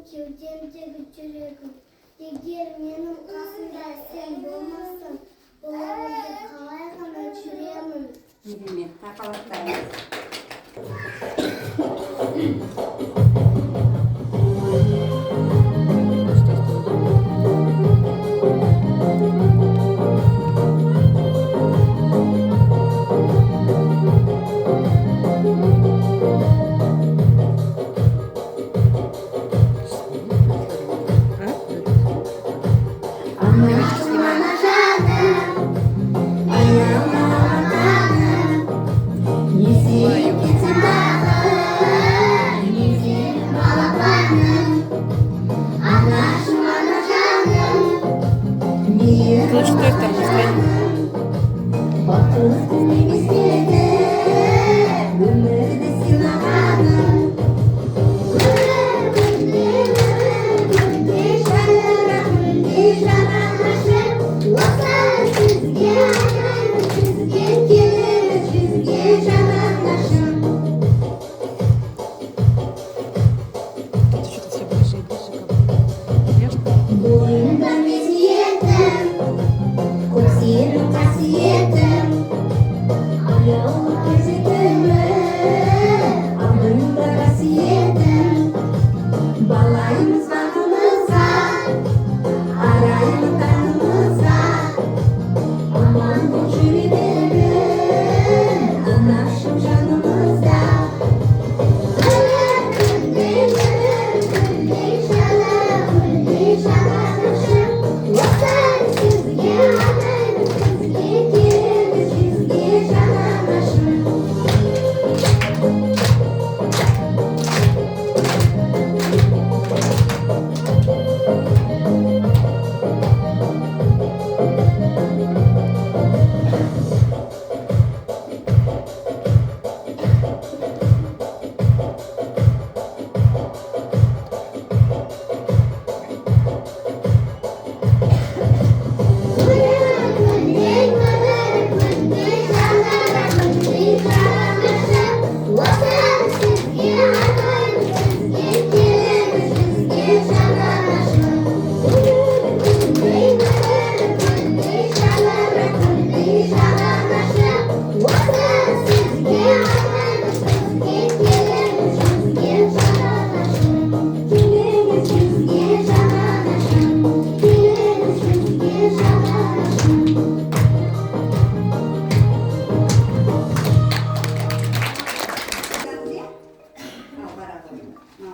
кеудемдегі жүрегім. Егер менің қасымда сен болмасаң, бұл өмірде қалай ғана жүремін. Керемет, тапалақтаймыз. Лучше той стороны страни. Тут что-то все ближе и ближе ко мне. Balayımız vanımıza, arayın tanımıza. Aman bu çürüdelim, anlaşım canımızda. Ну,